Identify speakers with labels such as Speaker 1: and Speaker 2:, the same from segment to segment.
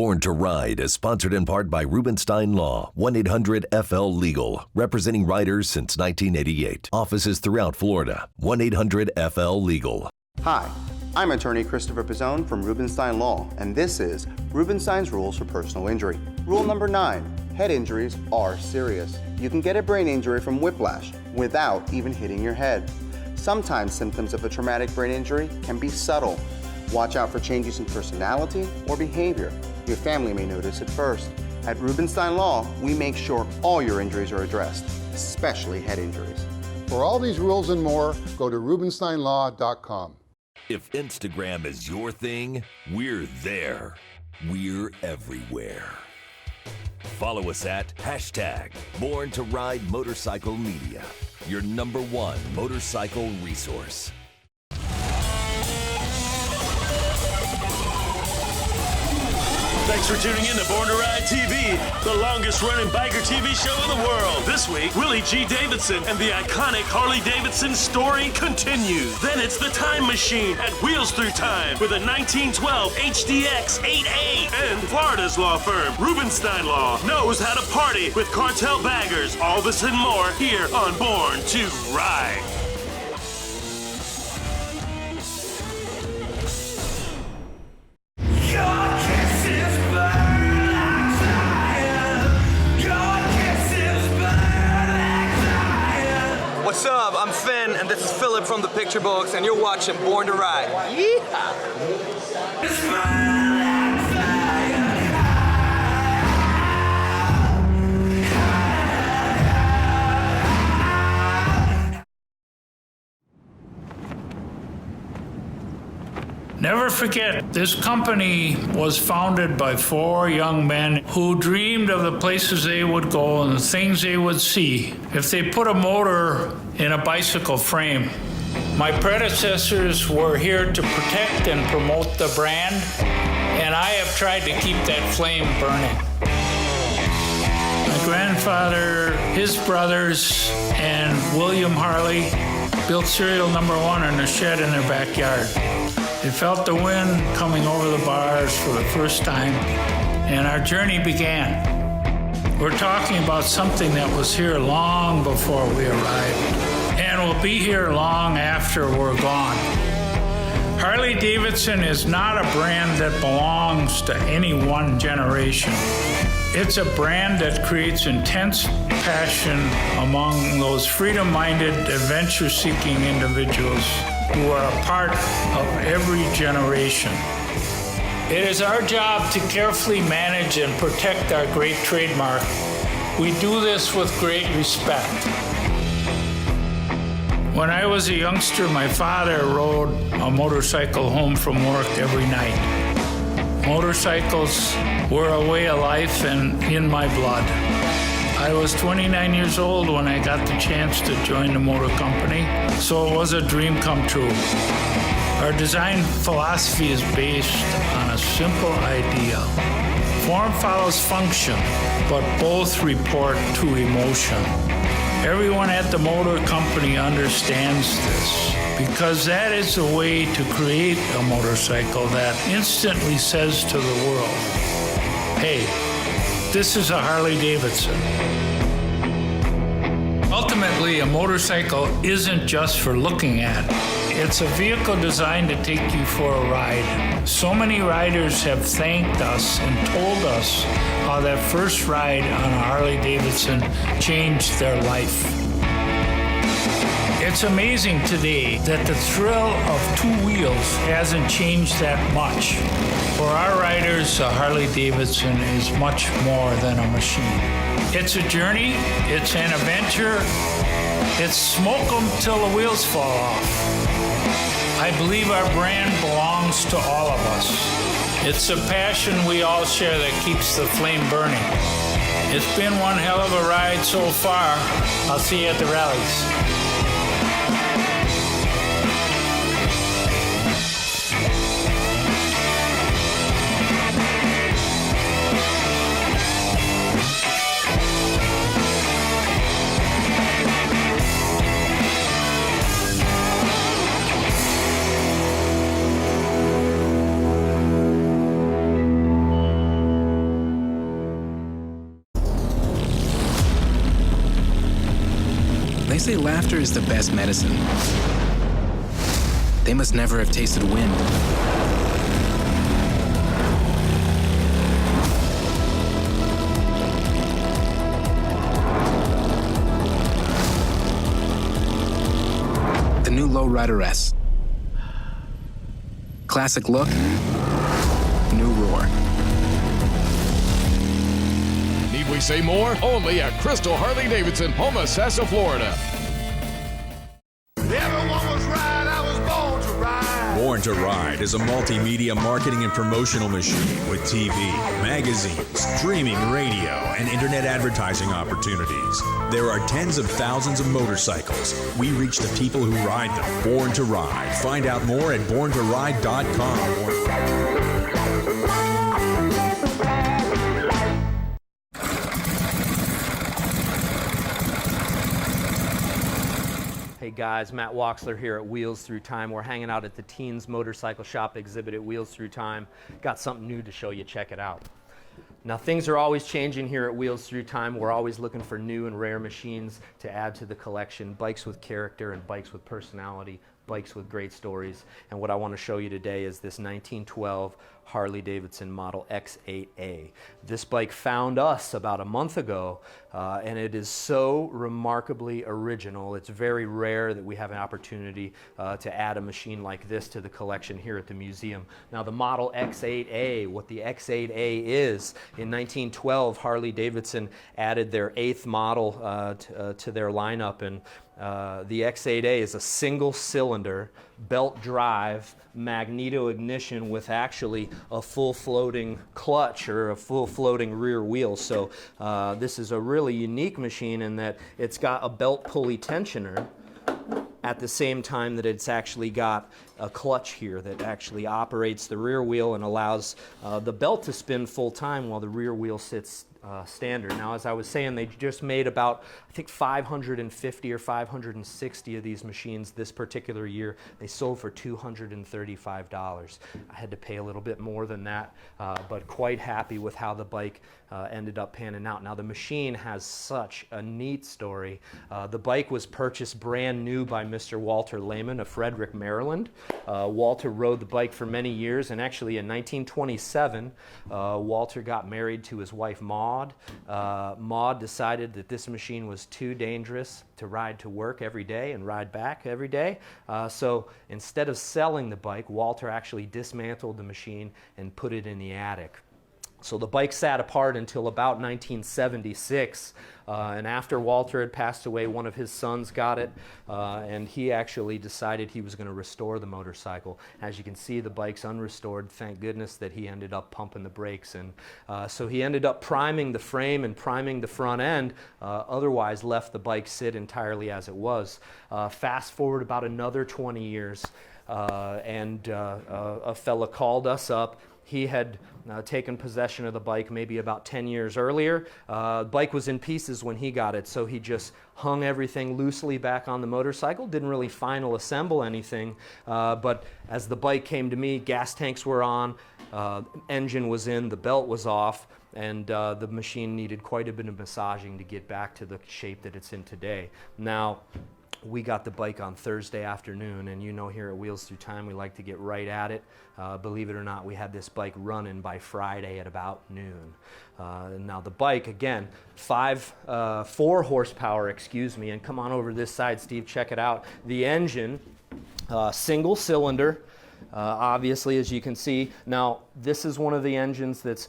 Speaker 1: Born to Ride is sponsored in part by Rubenstein Law, 1-800-FL-LEGAL, representing riders since 1988. Offices throughout Florida, 1-800-FL-LEGAL.
Speaker 2: Hi, I'm attorney Christopher Pizzone from Rubenstein Law, and this is Rubenstein's Rules for Personal Injury. Rule number 9, head injuries are serious. You can get a brain injury from whiplash without even hitting your head. Sometimes symptoms of a traumatic brain injury can be subtle. Watch out for changes in personality or behavior. Your family may notice it first. At Rubenstein Law, we make sure all your injuries are addressed, especially head injuries.
Speaker 3: For all these rules and more, go to RubensteinLaw.com.
Speaker 1: If Instagram is your thing, we're there. We're everywhere. Follow us at #Born to Ride Motorcycle Media, your #1 motorcycle resource.
Speaker 4: Thanks for tuning in to Born to Ride TV, the longest-running biker TV show in the world. This week, Willie G. Davidson and the iconic Harley-Davidson story continues. Then it's the time machine at Wheels Through Time with a 1912 H-D X8A. And Florida's law firm, Rubenstein Law, knows how to party with Cartel Baggers. All this and more here on Born to Ride.
Speaker 5: What's up? I'm Finn, and this is Philip from the Picture Books, and you're watching Born to Ride. Yeehaw!
Speaker 6: Never forget, this company was founded by 4 young men who dreamed of the places they would go and the things they would see if they put a motor in a bicycle frame. My predecessors were here to protect and promote the brand, and I have tried to keep that flame burning. My grandfather, his brothers, and William Harley built serial #1 in a shed in their backyard. They felt the wind coming over the bars for the first time, and our journey began. We're talking about something that was here long before we arrived, and will be here long after we're gone. Harley-Davidson is not a brand that belongs to any one generation. It's a brand that creates intense passion among those freedom-minded, adventure-seeking individuals who are a part of every generation. It is our job to carefully manage and protect our great trademark. We do this with great respect. When I was a youngster, my father rode a motorcycle home from work every night. Motorcycles were a way of life and in my blood. I was 29 years old when I got the chance to join the motor company, so it was a dream come true. Our design philosophy is based on a simple idea. Form follows function, but both report to emotion. Everyone at the motor company understands this, because that is the way to create a motorcycle that instantly says to the world, hey, this is a Harley-Davidson. Ultimately, a motorcycle isn't just for looking at. It's a vehicle designed to take you for a ride. So many riders have thanked us and told us how that first ride on a Harley-Davidson changed their life. It's amazing today that the thrill of 2 wheels hasn't changed that much. For our riders, a Harley-Davidson is much more than a machine. It's a journey, it's an adventure, it's smoke 'em till the wheels fall off. I believe our brand belongs to all of us. It's a passion we all share that keeps the flame burning. It's been one hell of a ride so far. I'll see you at the rallies.
Speaker 7: They say laughter is the best medicine. They must never have tasted wind. The new Lowrider S. Classic look, new roar.
Speaker 8: Need we say more? Only at Crystal Harley-Davidson, Homosassa, Florida.
Speaker 9: Everyone was right, I was born to ride.
Speaker 10: Born to Ride is a multimedia marketing and promotional machine with TV, magazines, streaming radio, and internet advertising opportunities. There are tens of thousands of motorcycles. We reach the people who ride them. Born to Ride. Find out more at borntoride.com.
Speaker 11: Hey guys, Matt Woxler here at Wheels Through Time. We're hanging out at the Teens Motorcycle Shop exhibit at Wheels Through Time. Got something new to show you, check it out. Now things are always changing here at Wheels Through Time. We're always looking for new and rare machines to add to the collection. Bikes with character and bikes with personality, bikes with great stories. And what I want to show you today is this 1912 Harley-Davidson Model X8A. This bike found us about a month ago, and it is so remarkably original. It's very rare that we have an opportunity to add a machine like this to the collection here at the museum. Now the Model X8A, what the X8A is, in 1912 Harley-Davidson added their 8th model to their lineup, and the X8A is a single cylinder, belt drive, magneto ignition with actually a full floating clutch or a full floating rear wheel. So this is a really unique machine in that it's got a belt pulley tensioner at the same time that it's actually got a clutch here that actually operates the rear wheel and allows the belt to spin full time while the rear wheel sits standard. Now, as I was saying, they just made about, I think, 550 or 560 of these machines this particular year. They sold for $235. I had to pay a little bit more than that, but quite happy with how the bike ended up panning out. Now, the machine has such a neat story. The bike was purchased brand new by Mr. Walter Lehman of Frederick, Maryland. Walter rode the bike for many years, and actually in 1927, Walter got married to his wife Maud. Maud decided that this machine was too dangerous to ride to work every day and ride back every day. So instead of selling the bike, Walter actually dismantled the machine and put it in the attic. So the bike sat apart until about 1976, and after Walter had passed away, one of his sons got it, and he actually decided he was going to restore the motorcycle. As you can see, the bike's unrestored. Thank goodness that he ended up pumping the brakes, and so he ended up priming the frame and priming the front end, otherwise left the bike sit entirely as it was. Fast forward about another 20 years, and a fella called us up. He had taken possession of the bike maybe about 10 years earlier. The bike was in pieces when he got it, so he just hung everything loosely back on the motorcycle, didn't really final assemble anything, but as the bike came to me, gas tanks were on, engine was in, the belt was off, and the machine needed quite a bit of massaging to get back to the shape that it's in today. Now, we got the bike on Thursday afternoon, and you know here at Wheels Through Time we like to get right at it. Believe it or not, we had this bike running by Friday at about noon. Now the bike, again, 4 horsepower, excuse me, and come on over this side, Steve, check it out. The engine, single cylinder, obviously, as you can see. Now this is one of the engines that's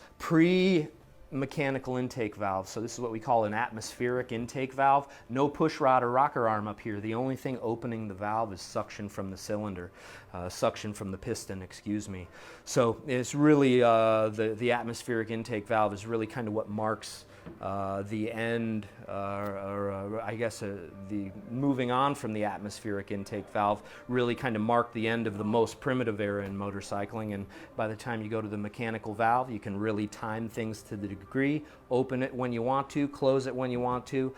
Speaker 11: mechanical intake valve. So this is what we call an atmospheric intake valve. No push rod or rocker arm up here. The only thing opening the valve is suction from the cylinder, suction from the piston, excuse me. So it's really, the atmospheric intake valve is really kind of what marks the end, or I guess the moving on from the atmospheric intake valve really kind of marked the end of the most primitive era in motorcycling, and by the time you go to the mechanical valve, you can really time things to the degree, open it when you want to, close it when you want to.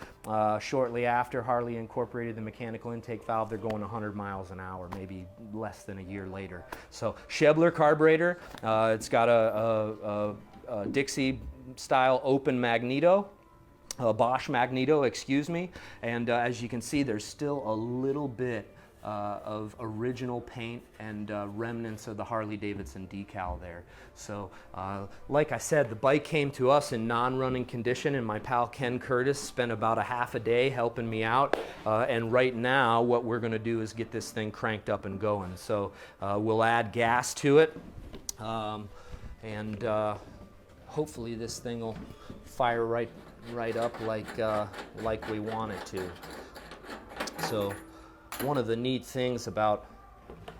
Speaker 11: Shortly after Harley incorporated the mechanical intake valve, they're going 100 miles an hour, maybe less than a year later. So Schebler carburetor, it's got a Dixie style open magneto. Bosch magneto, excuse me, and as you can see, there's still a little bit of original paint and remnants of the Harley-Davidson decal there. So like I said, the bike came to us in non-running condition, and my pal Ken Curtis spent about a half a day helping me out, and right now what we're going to do is get this thing cranked up and going. So we'll add gas to it, and hopefully this thing will fire right up like we want it to. So one of the neat things about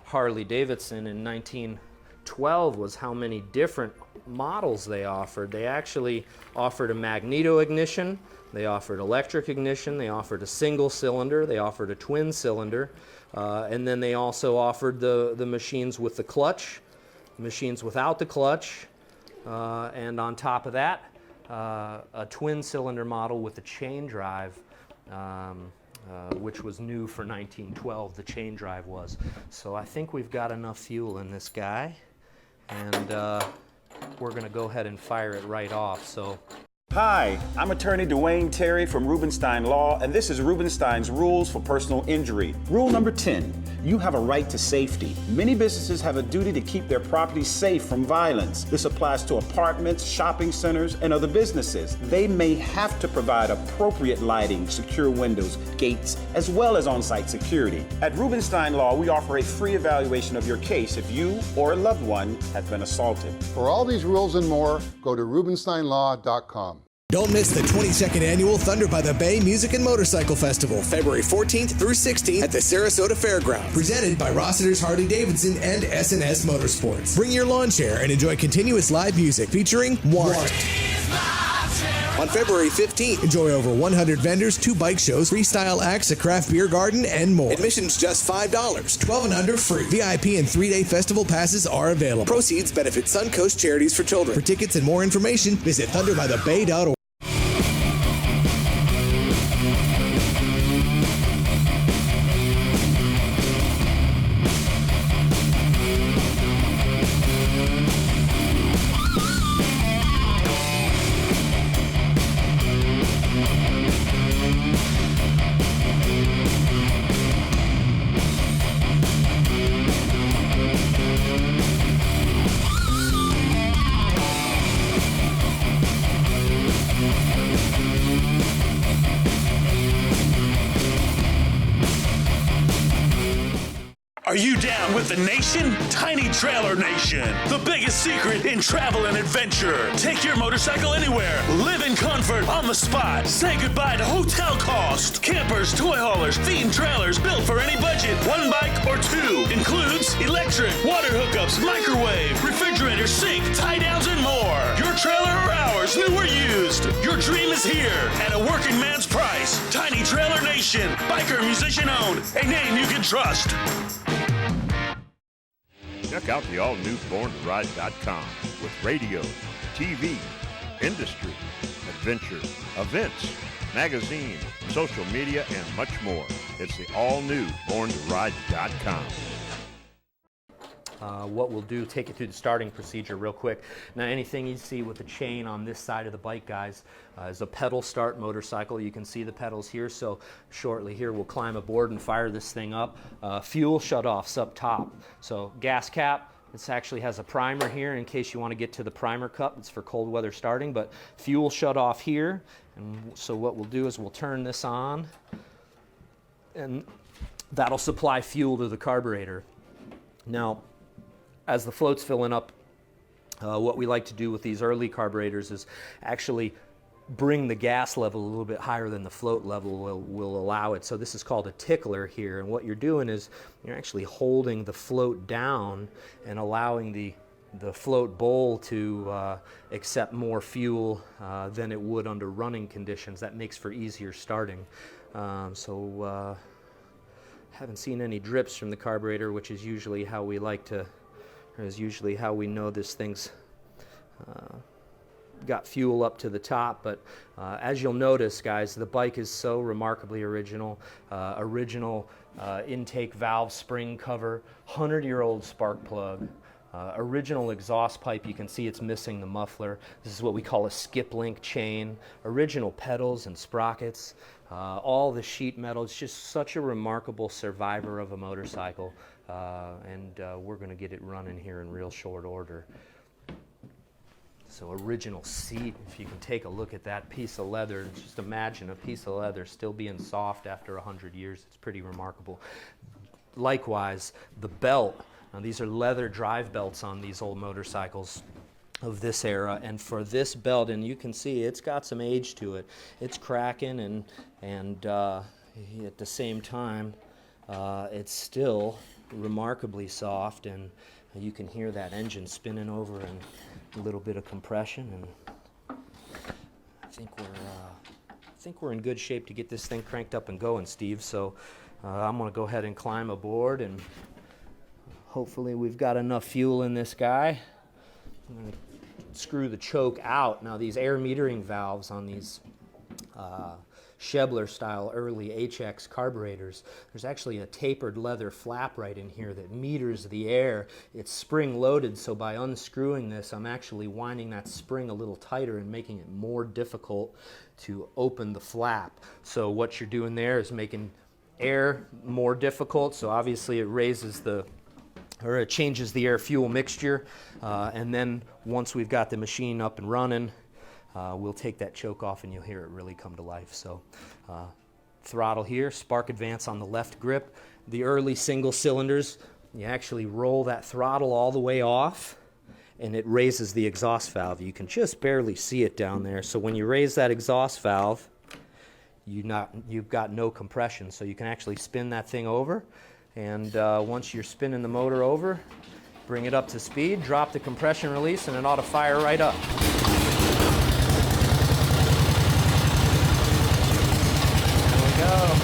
Speaker 11: Harley-Davidson in 1912 was how many different models they offered. They actually offered a magneto ignition, they offered electric ignition, they offered a single cylinder, they offered a twin cylinder, and then they also offered the machines with the clutch, machines without the clutch, and on top of that, a twin cylinder model with a chain drive, which was new for 1912, the chain drive was. So I think we've got enough fuel in this guy, and we're going to go ahead and fire it right off. So.
Speaker 12: Hi, I'm attorney Dwayne Terry from Rubenstein Law, and this is Rubenstein's Rules for Personal Injury. Rule number 10, you have a right to safety. Many businesses have a duty to keep their property safe from violence. This applies to apartments, shopping centers, and other businesses. They may have to provide appropriate lighting, secure windows, gates, as well as on-site security. At Rubenstein Law, we offer a free evaluation of your case if you or a loved one has been assaulted.
Speaker 3: For all these rules and more, go to rubensteinlaw.com.
Speaker 13: Don't miss the 22nd Annual Thunder by the Bay Music and Motorcycle Festival, February 14th through 16th at the Sarasota Fairgrounds. Presented by Rossiter's Harley-Davidson and S&S Motorsports. Bring your lawn chair and enjoy continuous live music featuring Warrant. On February 15th, enjoy over 100 vendors, 2 bike shows, freestyle acts, a craft beer garden, and more. Admission's just $5. 12 and under free. VIP and 3-day festival passes are available. Proceeds benefit Suncoast Charities for Children. For tickets and more information, visit thunderbythebay.org.
Speaker 4: Are you down with the nation? Tiny Trailer Nation, the biggest secret in travel and adventure. Take your motorcycle anywhere. Live in comfort on the spot. Say goodbye to hotel cost. Campers, toy haulers, themed trailers built for any budget. 1 bike or 2. Includes electric, water hookups, microwave, refrigerator, sink, tie downs, and more. Your trailer or ours, new or used. Your dream is here at a working man's price. Tiny Trailer Nation, biker musician owned, a name you can trust.
Speaker 14: Check out the all-new BornToRide.com with radio, TV, industry, adventure, events, magazine, social media, and much more. It's the all-new BornToRide.com.
Speaker 11: What we'll do, take you through the starting procedure real quick. Now, anything you see with the chain on this side of the bike, guys, is a pedal start motorcycle. You can see the pedals here, so shortly here we'll climb aboard and fire this thing up. Fuel shutoffs up top. So gas cap, this actually has a primer here in case you want to get to the primer cup. It's for cold weather starting, but fuel shut off here. And so what we'll do is we'll turn this on, and that'll supply fuel to the carburetor. Now, as the float's filling up, what we like to do with these early carburetors is actually bring the gas level a little bit higher than the float level will allow it. So this is called a tickler here, and what you're doing is you're actually holding the float down and allowing the float bowl to accept more fuel than it would under running conditions. That makes for easier starting. Haven't seen any drips from the carburetor, which is usually how we like to, or is usually how we know this thing's got fuel up to the top. But as you'll notice, guys, the bike is so remarkably original. Intake valve spring cover, 100-year-old spark plug. Original exhaust pipe, you can see it's missing the muffler. This is what we call a skip link chain. Original pedals and sprockets. All the sheet metal. It's just such a remarkable survivor of a motorcycle. And we're going to get it running here in real short order. So original seat, if you can take a look at that piece of leather, just imagine a piece of leather still being soft after 100 years. It's pretty remarkable. Likewise, the belt. Now these are leather drive belts on these old motorcycles of this era, and for this belt, and you can see it's got some age to it. It's cracking, and at the same time, it's still remarkably soft, and you can hear that engine spinning over and a little bit of compression, and I think we're in good shape to get this thing cranked up and going, Steve. So I'm going to go ahead and climb aboard, and hopefully we've got enough fuel in this guy. I'm going to screw the choke out. Now these air metering valves on these Schebler style early HX carburetors, there's actually a tapered leather flap right in here that meters the air. It's spring loaded, so by unscrewing this, I'm actually winding that spring a little tighter and making it more difficult to open the flap. So what you're doing there is making air more difficult, so obviously it raises it changes the air fuel mixture, and then once we've got the machine up and running, we'll take that choke off and you'll hear it really come to life. So throttle here, spark advance on the left grip. The early single cylinders, you actually roll that throttle all the way off and it raises the exhaust valve. You can just barely see it down there. So when you raise that exhaust valve, you've got no compression. So you can actually spin that thing over, and once you're spinning the motor over, bring it up to speed, drop the compression release, and it ought to fire right up. Go.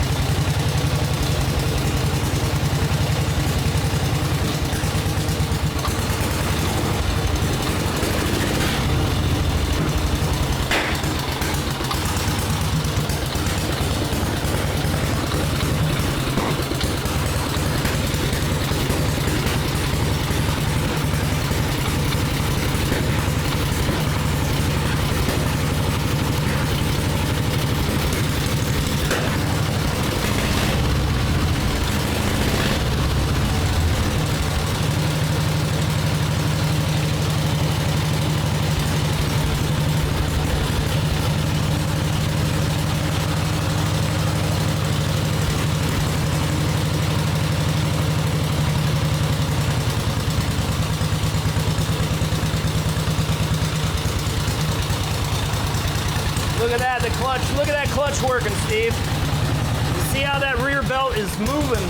Speaker 11: Look at that, the clutch. Look at that clutch working, Steve. You see how that rear belt is moving?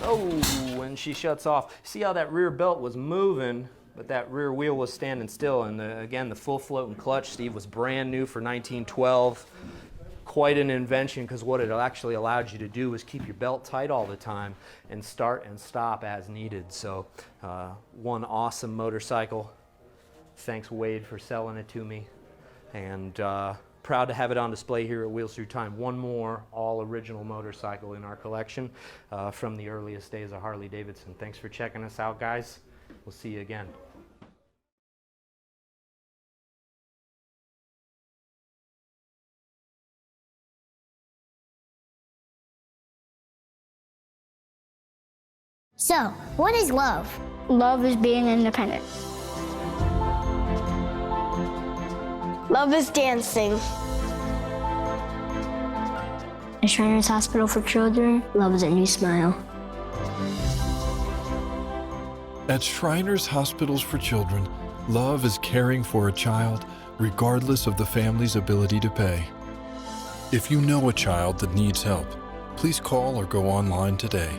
Speaker 11: Oh, when she shuts off. See how that rear belt was moving, but that rear wheel was standing still. And again, the full float and clutch, Steve, was brand new for 1912. Quite an invention, because what it actually allowed you to do was keep your belt tight all the time and start and stop as needed. So one awesome motorcycle. Thanks, Wade, for selling it to me. And proud to have it on display here at Wheels Through Time. One more all original motorcycle in our collection from the earliest days of Harley-Davidson. Thanks for checking us out, guys. We'll see you again.
Speaker 15: So, what is love? Love is being independent. Love is dancing. At Shriners Hospital for Children, love is a new smile.
Speaker 16: At Shriners Hospitals for Children, love is caring for a child regardless of the family's ability to pay. If you know a child that needs help, please call or go online today.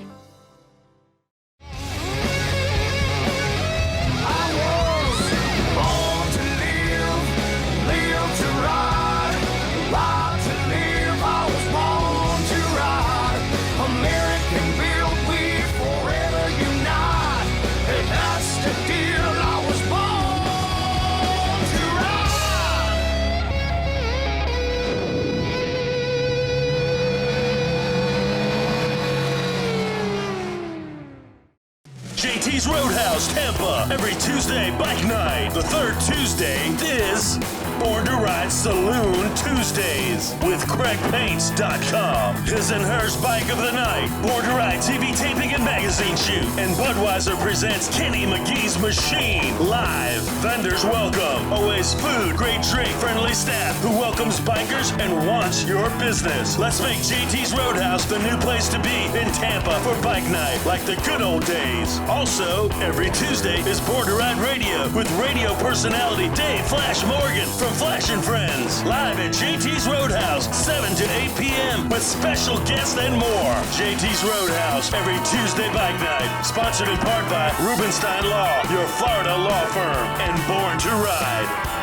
Speaker 4: JT's Roadhouse, Tampa. Every Tuesday, bike night. The third Tuesday is Born to Ride Saloon Tuesdays with CraigPaints.com. His and hers bike of the night. Born to Ride TV taping and magazine shoot. And Budweiser presents Kenny McGee's Machine live. Vendors welcome. Always food, great drink, friendly staff who welcomes bikers and wants your business. Let's make JT's Roadhouse the new place to be in Tampa for bike night, like the good old days. Also, every Tuesday is Born to Ride Radio with radio personality Dave Flash Morgan from Flash and Friends. Live at JT's Roadhouse, 7 to 8 p.m. with special guests and more. JT's Roadhouse, every Tuesday bike night. Sponsored in part by Rubenstein Law, your Florida law firm, and Born to Ride.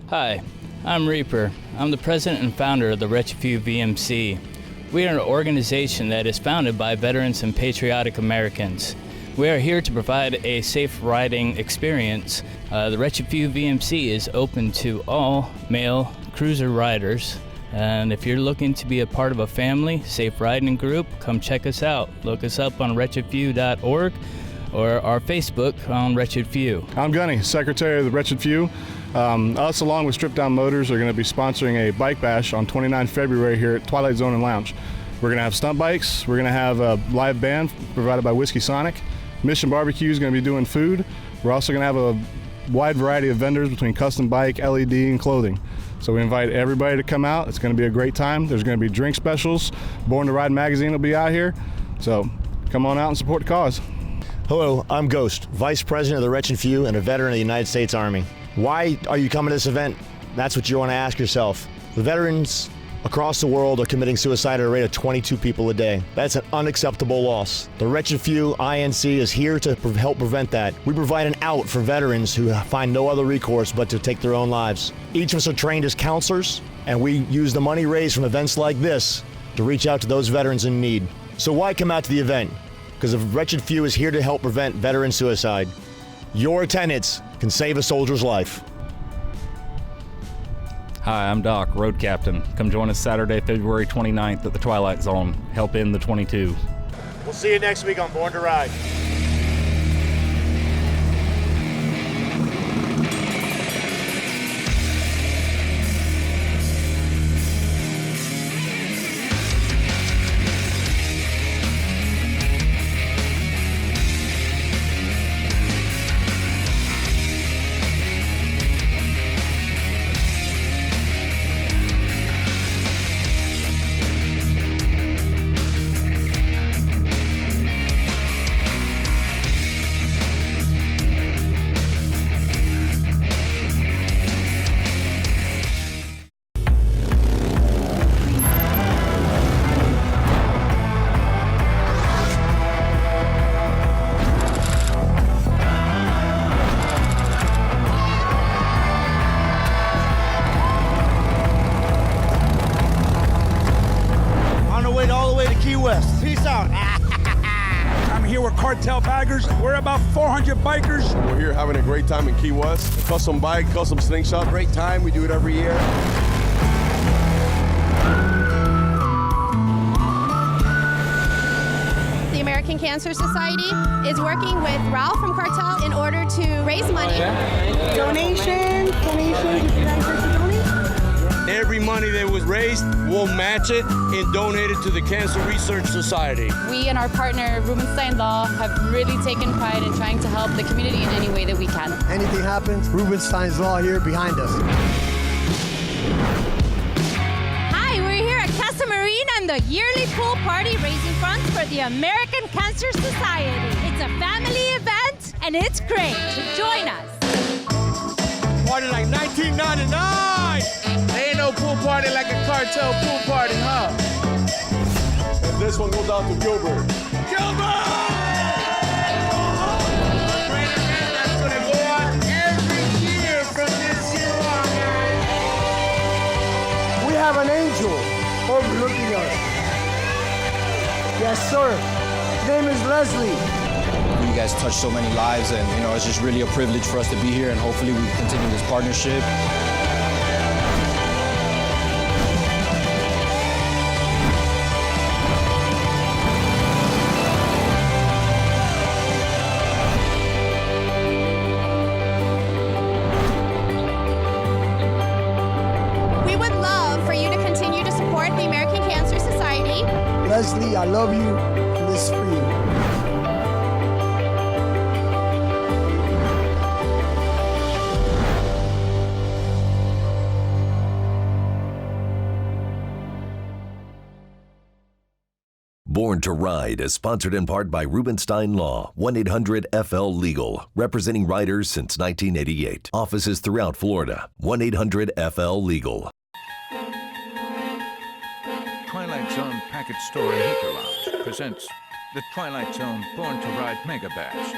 Speaker 17: Hi, I'm Reaper. I'm the president and founder of the Wretched Few VMC. We are an organization that is founded by veterans and patriotic Americans. We are here to provide a safe riding experience. The Wretched Few VMC is open to all male cruiser riders. And if you're looking to be a part of a family, safe riding group, come check us out. Look us up on wretchedfew.org or our Facebook on Wretched Few.
Speaker 18: I'm Gunny, Secretary of the Wretched Few. Us, along with Strip Down Motors, are going to be sponsoring a bike bash on 29 February here at Twilight Zone and Lounge. We're going to have stunt bikes. We're going to have a live band provided by Whiskey Sonic. Mission Barbecue is going to be doing food. We're also going to have a wide variety of vendors between custom bike, LED, and clothing. So we invite everybody to come out. It's going to be a great time. There's going to be drink specials. Born to Ride magazine will be out here. So come on out and support the cause.
Speaker 19: Hello, I'm Ghost, Vice President of the Wretched Few and a veteran of the United States Army. Why are you coming to this event? That's what you want to ask yourself. The veterans across the world are committing suicide at a rate of 22 people a day. That's an unacceptable loss. The Wretched Few INC is here to help prevent that. We provide an out for veterans who find no other recourse but to take their own lives. Each of us are trained as counselors, and we use the money raised from events like this to reach out to those veterans in need. So why come out to the event? Because the Wretched Few is here to help prevent veteran suicide. Your attendance can save a soldier's life.
Speaker 20: Hi, I'm Doc, Road Captain. Come join us Saturday, February 29th at the Twilight Zone. Help end the 22.
Speaker 21: We'll see you next week on Born to Ride.
Speaker 9: Peace out. I'm here with Cartel Baggers. We're about 400 bikers.
Speaker 22: We're here having a great time in Key West. Custom bike, custom slingshot.
Speaker 23: Great time. We do it every year.
Speaker 24: The American Cancer Society is working with Ralph from Cartel in order to raise money.
Speaker 25: Donations. Would you guys like to donate?
Speaker 23: Every money that was raised, we'll match it and donate it to the Cancer Research Society.
Speaker 26: We and our partner, Rubenstein Law, have really taken pride in trying to help the community in any way that we can.
Speaker 23: Anything happens, Rubenstein's Law here behind us.
Speaker 24: Hi, we're here at Casa Marina and the yearly pool party raising funds for the American Cancer Society. It's a family event and it's great. So join us.
Speaker 23: Party like 1999!
Speaker 22: Ain't no pool party like a Cartel pool party, huh? And this one goes out to Gilbert.
Speaker 23: Gilbert! Great event that's going to go on every year from this year on, guys. We have an angel overlooking us. Yes, sir.
Speaker 1: name is Leslie.
Speaker 2: You guys touch so many lives, and it's just really a privilege for us to be here, and hopefully we continue this partnership.
Speaker 5: We would love for you to continue to support the American Cancer Society.
Speaker 1: Leslie, I love you, and this is for you.
Speaker 6: Born to Ride is sponsored in part by Rubenstein Law, 1-800-FL-LEGAL, representing riders since 1988. Offices throughout Florida, 1-800-FL-LEGAL.
Speaker 7: Twilight Zone Package Store and Liquor Lounge presents the Twilight Zone Born to Ride Mega Bash.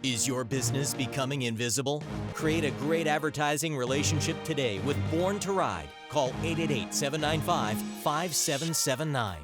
Speaker 8: Is your business becoming invisible? Create a great advertising relationship today with Born to Ride. Call 888-795-5779.